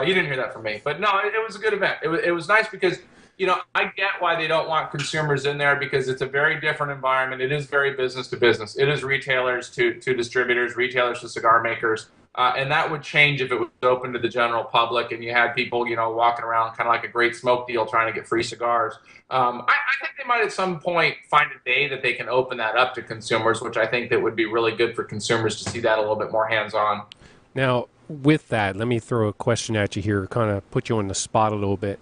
Speaker 2: You didn't hear that from me. But no, it was a good event. It was nice because, I get why they don't want consumers in there, because it's a very different environment. It is very business to business. It is retailers to distributors, retailers to cigar makers. And that would change if it was open to the general public and you had people, walking around kind of like a great smoke deal trying to get free cigars. I think they might at some point find a day that they can open that up to consumers, which I think that would be really good for consumers to see that a little bit more hands-on.
Speaker 3: Now, with that, let me throw a question at you here, kind of put you on the spot a little bit.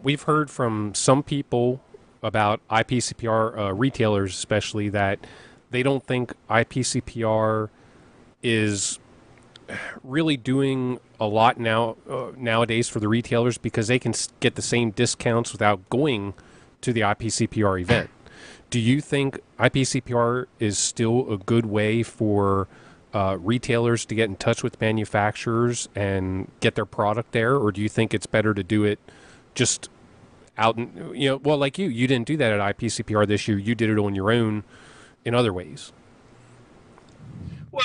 Speaker 3: We've heard from some people about IPCPR retailers especially that they don't think IPCPR is really doing a lot nowadays for the retailers, because they can get the same discounts without going to the IPCPR event. Do you think IPCPR is still a good way for retailers to get in touch with manufacturers and get their product there, or do you think it's better to do it just out in, like you didn't do that at IPCPR this year, you did it on your own in other ways?
Speaker 2: Well,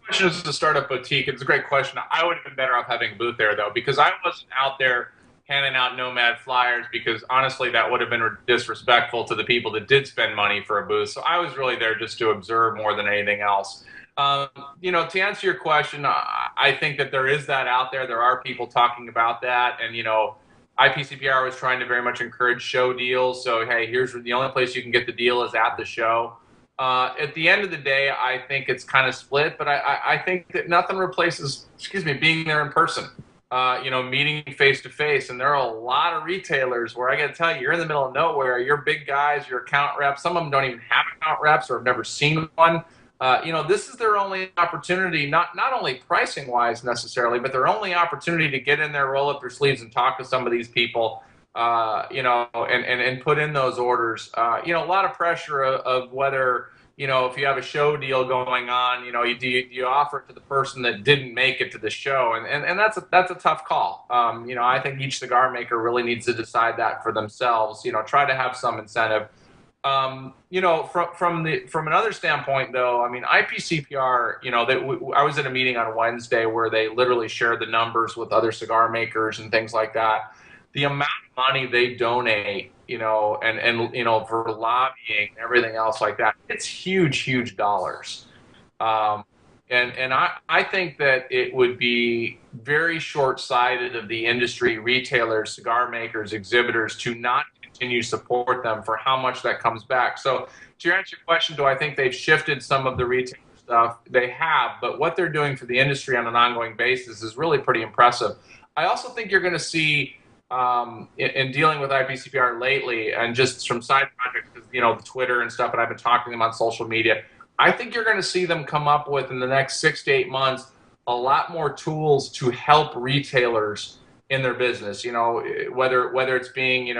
Speaker 2: the question is to start a boutique. It's a great question. I would have been better off having a booth there, though, because I wasn't out there handing out Nomad flyers, because honestly that would have been disrespectful to the people that did spend money for a booth. So I was really there just to observe more than anything else. To answer your question, I think that there is that out there. There are people talking about that, and IPCPR was trying to very much encourage show deals. So hey, here's the only place you can get the deal is at the show. At the end of the day, I think it's kind of split, but I think that nothing replaces, being there in person. Meeting face to face. And there are a lot of retailers where I got to tell you, you're in the middle of nowhere. You're big guys, you're account reps. Some of them don't even have account reps or have never seen one. This is their only opportunity, not only pricing wise necessarily, but their only opportunity to get in there, roll up their sleeves and talk to some of these people, and put in those orders. A lot of pressure of whether, if you have a show deal going on, do you offer it to the person that didn't make it to the show? And that's a tough call. I think each cigar maker really needs to decide that for themselves, try to have some incentive. From another standpoint, though, I mean, IPCPR, I was at a meeting on Wednesday where they literally shared the numbers with other cigar makers and things like that. The amount of money they donate, and for lobbying and everything else like that, it's huge dollars. And I think that it would be very short-sighted of the industry, retailers, cigar makers, exhibitors, to not continue to support them for how much that comes back. So to answer your question, do I think they've shifted some of the retail stuff? They have, but what they're doing for the industry on an ongoing basis is really pretty impressive. I also think you're going to see, in dealing with IPCPR lately, and just from side projects, Twitter and stuff, and I've been talking to them on social media, I think you're going to see them come up with, in the next 6 to 8 months, a lot more tools to help retailers in their business, whether it's being,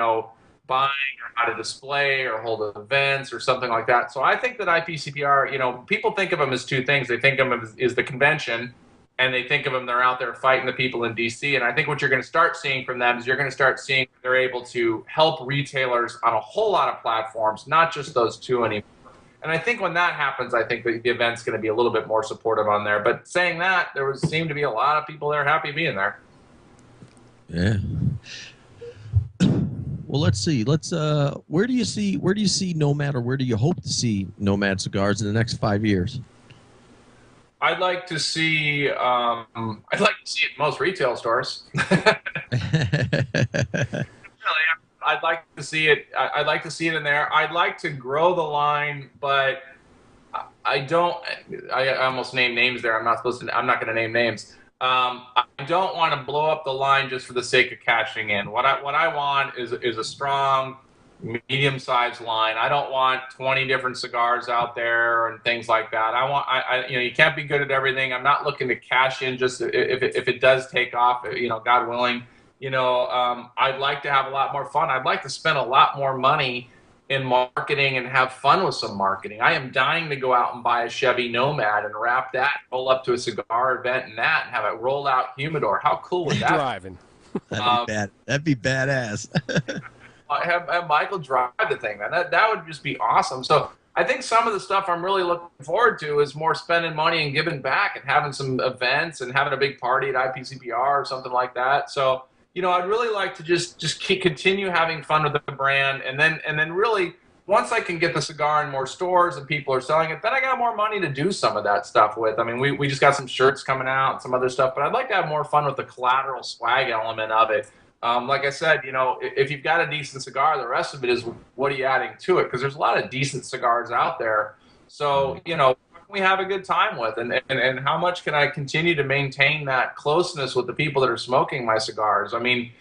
Speaker 2: buying or how to display or hold events or something like that. So I think that IPCPR, people think of them as two things. They think of them as the convention, and they think of them, they're out there fighting the people in DC. And I think what you're going to start seeing from them is you're going to start seeing they're able to help retailers on a whole lot of platforms, not just those two anymore. And I think when that happens, I think the event's going to be a little bit more supportive on there. But saying that, there seemed to be a lot of people there happy being there.
Speaker 1: Yeah. Well, let's see. Where do you see Nomad, or where do you hope to see Nomad Cigars in the next 5 years?
Speaker 2: I'd like to see it in most retail stores. Really, I'd like to see it. I'd like to see it in there. I'd like to grow the line, but I don't. I almost named names there. I'm not supposed to. I'm not going to name names. I don't want to blow up the line just for the sake of cashing in. What I want is a strong, medium-sized line. I don't want 20 different cigars out there and things like that. You can't be good at everything. I'm not looking to cash in just if it does take off, God willing. I'd like to have a lot more fun. I'd like to spend a lot more money in marketing and have fun with some marketing. I am dying to go out and buy a Chevy Nomad and wrap that, roll up to a cigar event and have it roll out humidor. How cool would that be?
Speaker 3: Driving.
Speaker 1: That'd be badass.
Speaker 2: have Michael drive the thing, man. That would just be awesome. So I think some of the stuff I'm really looking forward to is more spending money and giving back and having some events and having a big party at IPCPR or something like that. So I'd really like to just continue having fun with the brand, and then really once I can get the cigar in more stores and people are selling it, then I got more money to do some of that stuff with. I mean, we just got some shirts coming out and some other stuff, but I'd like to have more fun with the collateral swag element of it. Like I said, if you've got a decent cigar, the rest of it is what are you adding to it? Because there's a lot of decent cigars out there. So, we have a good time with, and how much can I continue to maintain that closeness with the people that are smoking my cigars? I mean,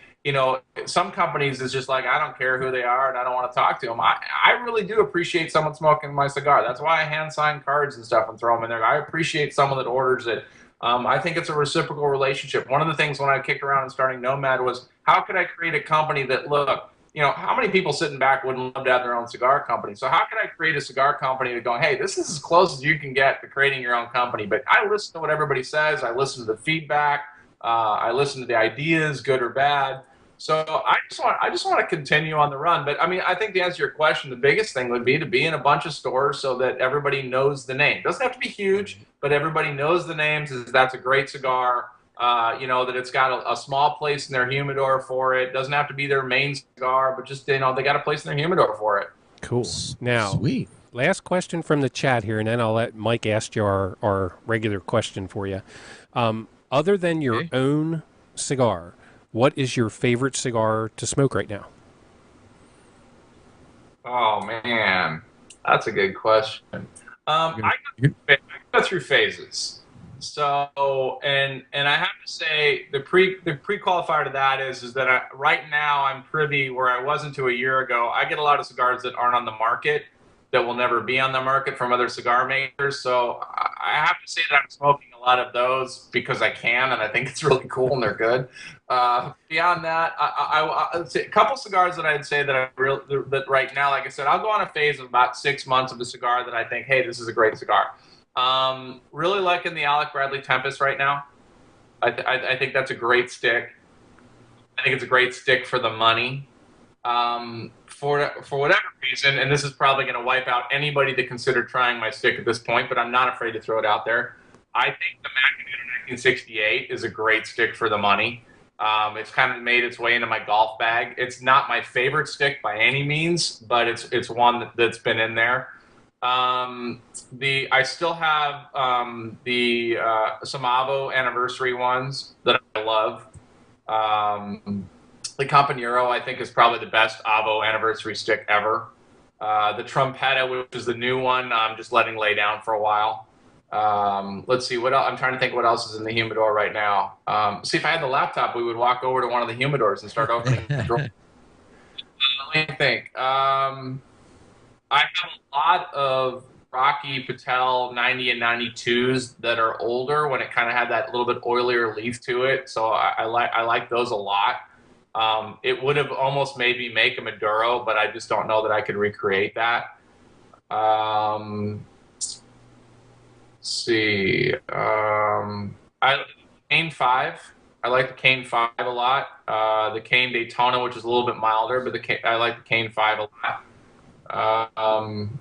Speaker 2: some companies is just like, I don't care who they are and I don't want to talk to them. I really do appreciate someone smoking my cigar. That's why I hand sign cards and stuff and throw them in there. I appreciate someone that orders it. I think it's a reciprocal relationship. One of the things when I kicked around and starting Nomad was, how could I create a company that, look, how many people sitting back wouldn't love to have their own cigar company? So how can I create a cigar company to go, hey, this is as close as you can get to creating your own company. But I listen to what everybody says. I listen to the feedback. I listen to the ideas, good or bad. So I just want to continue on the run. But I mean, I think to answer your question, the biggest thing would be to be in a bunch of stores so that everybody knows the name. It doesn't have to be huge, but everybody knows the names. That's a great cigar. That it's got a small place in their humidor for it. Doesn't have to be their main cigar, but just, they got a place in their humidor for it.
Speaker 3: Cool. Now,
Speaker 1: sweet.
Speaker 3: Last question from the chat here, and then I'll let Mike ask you our regular question for you. Other than your own cigar, what is your favorite cigar to smoke right now?
Speaker 2: Oh, man. That's a good question. I go through phases. So, and I have to say the pre-qualifier to that is that right now I'm privy where I wasn't to a year ago. I get a lot of cigars that aren't on the market, that will never be on the market from other cigar makers. So I have to say that I'm smoking a lot of those because I can, and I think it's really cool and they're good. Beyond that, I'd say a couple cigars that I'd say that that right now, like I said, I'll go on a phase of about 6 months of a cigar that I think, hey, this is a great cigar. Really liking the Alec Bradley Tempest right now. I think that's a great stick. I think it's a great stick for the money. For whatever reason, and this is probably going to wipe out anybody that considered trying my stick at this point, but I'm not afraid to throw it out there. I think the Macanudo 1968 is a great stick for the money. It's kind of made its way into my golf bag. It's not my favorite stick by any means, but it's one that's been in there. I still have the some Avo anniversary ones that I love. The Campanero, I think, is probably the best Avo anniversary stick ever. The Trompetta, which is the new one, I'm just letting lay down for a while. Let's see, what else? I'm trying to think what else is in the humidor right now. See, if I had the laptop, we would walk over to one of the humidors and start opening the drawer. Let me think. I have a lot of Rocky Patel 90 and 92s that are older when it kind of had that little bit oilier leaf to it. So I like those a lot. It would have almost made me make a Maduro, but I just don't know that I could recreate that. Let's see. I Cane 5. I like the Cane 5 a lot. The Cane Daytona, which is a little bit milder, but I like the Cane 5 a lot.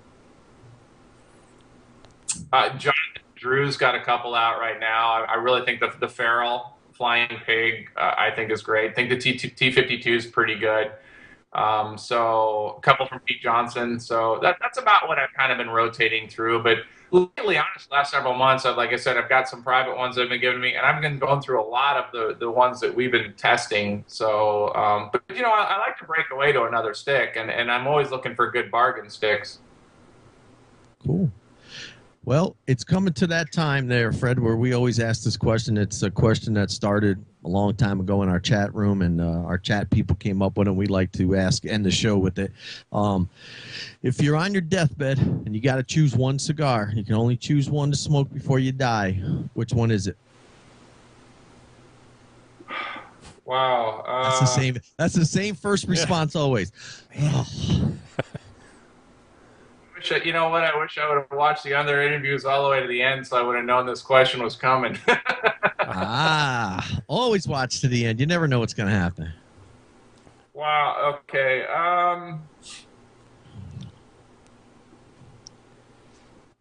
Speaker 2: Jonathan Drew's got a couple out right now. I really think the Feral Flying Pig, I think is great. I think the T52 is pretty good. So a couple from Pete Johnson. So that's about what I've kind of been rotating through. But lately, honestly, last several months, like I said, I've got some private ones that have been given me, and I've been going through a lot of the ones that we've been testing. So, but I like to break away to another stick, and I'm always looking for good bargain sticks.
Speaker 1: Cool. Well, it's coming to that time there, Fred, where we always ask this question. It's a question that started a long time ago in our chat room, and our chat people came up with it. We like to end the show with it. If you're on your deathbed and you got to choose one cigar, you can only choose one to smoke before you die. Which one is it?
Speaker 2: Wow.
Speaker 1: That's the same first response always.
Speaker 2: You know what? I wish I would have watched the other interviews all the way to the end, so I would have known this question was coming.
Speaker 1: Always watch to the end. You never know what's going to happen.
Speaker 2: Wow. Okay.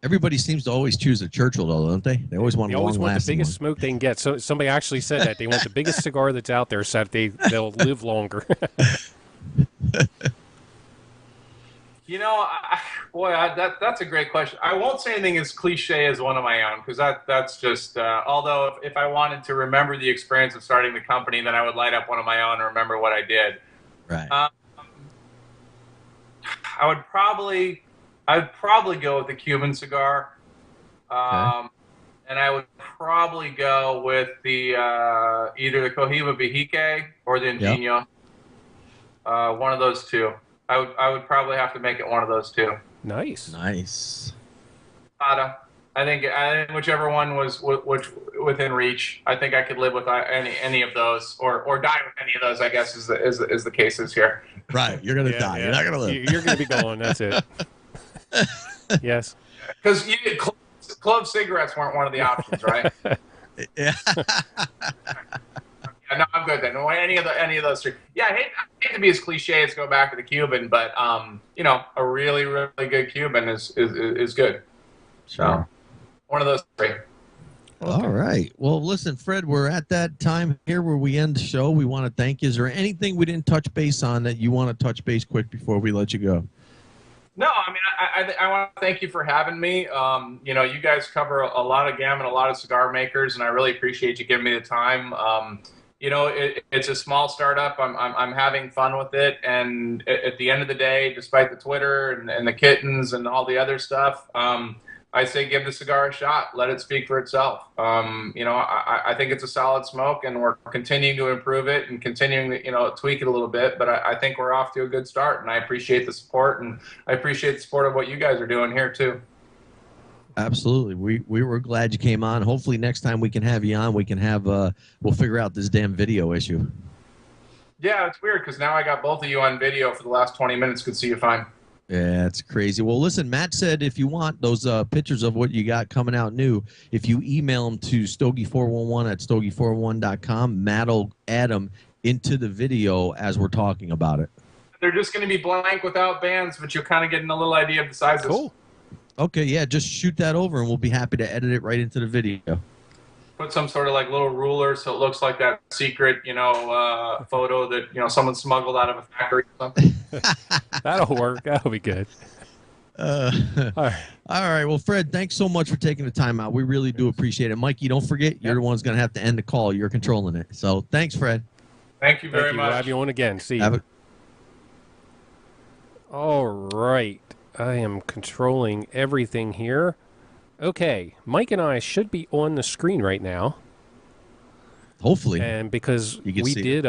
Speaker 1: Everybody seems to always choose a Churchill, though, don't they? They always want
Speaker 3: the biggest smoke they can get. So somebody actually said that they want the biggest cigar that's out there, so that they'll live longer.
Speaker 2: That's a great question. I won't say anything as cliche as one of my own, because that's just, although if I wanted to remember the experience of starting the company, then I would light up one of my own and remember what I did.
Speaker 1: Right.
Speaker 2: I'd probably go with the Cuban cigar.
Speaker 1: Okay.
Speaker 2: And I would probably go with the either the Cohiba Vihique or the Ingenio. Yep. One of those two. I would probably have to make it one of those two.
Speaker 3: Nice.
Speaker 2: I think whichever one was within reach. I think I could live with any of those, or die with any of those. I guess is the cases here.
Speaker 1: Right, you're gonna die. Yeah. You're not gonna live.
Speaker 3: You're gonna be gone. That's it. Yes.
Speaker 2: Because clove cigarettes weren't one of the options, right?
Speaker 1: Yeah.
Speaker 2: No, I'm good then. Any of those three. Yeah, I hate to be as cliche as go back to the Cuban, but a really, really good Cuban is good.
Speaker 1: Sure.
Speaker 2: So, one of those three.
Speaker 1: Okay. All right. Well, listen, Fred, we're at that time here where we end the show. We want to thank you. Is there anything we didn't touch base on that you want to touch base quick before we let you go?
Speaker 2: No, I mean, I want to thank you for having me. You guys cover a lot of gamut, a lot of cigar makers, and I really appreciate you giving me the time. It's a small startup. I'm having fun with it, and at the end of the day, despite the Twitter and the kittens and all the other stuff, I say give the cigar a shot. Let it speak for itself. I think it's a solid smoke, and we're continuing to improve it and continuing to tweak it a little bit. But I think we're off to a good start, and I appreciate the support, and I appreciate the support of what you guys are doing here too.
Speaker 1: Absolutely. We were glad you came on. Hopefully next time we can have you on, we can have we'll figure out this damn video issue. Yeah,
Speaker 2: it's weird because now I got both of you on video for the last 20 minutes. Could see you fine.
Speaker 1: Yeah, it's crazy. Well, listen, Matt said if you want those pictures of what you got coming out new, if you email them to stogie411 at stogie411.com, Matt will add them into the video as we're talking about it.
Speaker 2: They're just going to be blank without bands, but you're kind of getting a little idea of the sizes.
Speaker 1: Cool. Okay, yeah, just shoot that over, and we'll be happy to edit it right into the video.
Speaker 2: Put some sort of like little ruler so it looks like that secret, photo that, someone smuggled out of a factory or something.
Speaker 3: That'll work. That'll be good.
Speaker 1: All right. Well, Fred, thanks so much for taking the time out. We really do appreciate it. Mikey, don't forget, you're the one's going to have to end the call. You're controlling it. So thanks, Fred.
Speaker 2: Thank you very much.
Speaker 3: We'll have you on again. See you. All right. I am controlling everything here. Okay, Mike and I should be on the screen right now.
Speaker 1: Hopefully.
Speaker 3: And because we did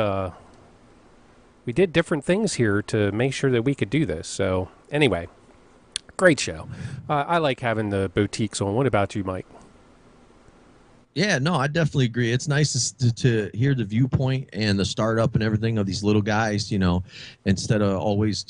Speaker 3: different things here to make sure that we could do this. So anyway, Great show. I like having the boutiques on. What about you, Mike?
Speaker 1: Yeah, no, I definitely agree. It's nice to hear the viewpoint and the startup and everything of these little guys, instead of always,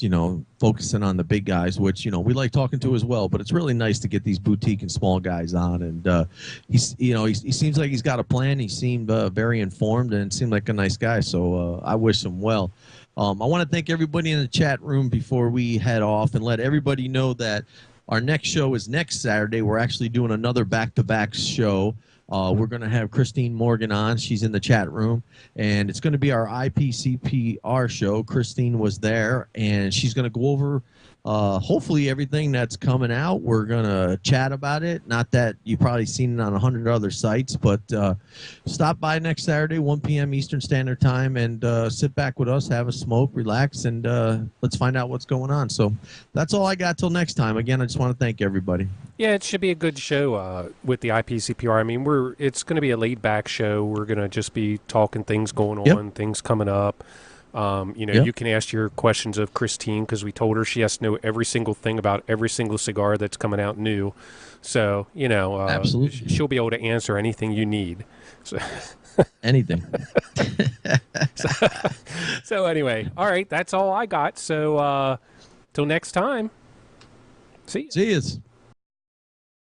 Speaker 1: focusing on the big guys, which, we like talking to as well. But it's really nice to get these boutique and small guys on. And he seems like he's got a plan. He seemed very informed and seemed like a nice guy. So I wish him well. I want to thank everybody in the chat room before we head off and let everybody know that our next show is next Saturday. We're actually doing another back-to-back show. We're going to have Christine Morgan on. She's in the chat room. And it's going to be our IPCPR show. Christine was there, and she's going to go over hopefully everything that's coming out. We're going to chat about it. Not that you've probably seen it on 100 other sites, but stop by next Saturday, 1 p.m. Eastern Standard Time, and sit back with us, have a smoke, relax, and let's find out what's going on. So that's all I got till next time. Again, I just want to thank everybody.
Speaker 3: Yeah, it should be a good show with the IPCPR. I mean, it's going to be a laid-back show. We're going to just be talking things going on, things coming up. You can ask your questions of Christine because we told her she has to know every single thing about every single cigar that's coming out new. So,
Speaker 1: absolutely,
Speaker 3: she'll be able to answer anything you need. So.
Speaker 1: Anything.
Speaker 3: So anyway, all right, that's all I got. So till next time, see you.
Speaker 1: See you.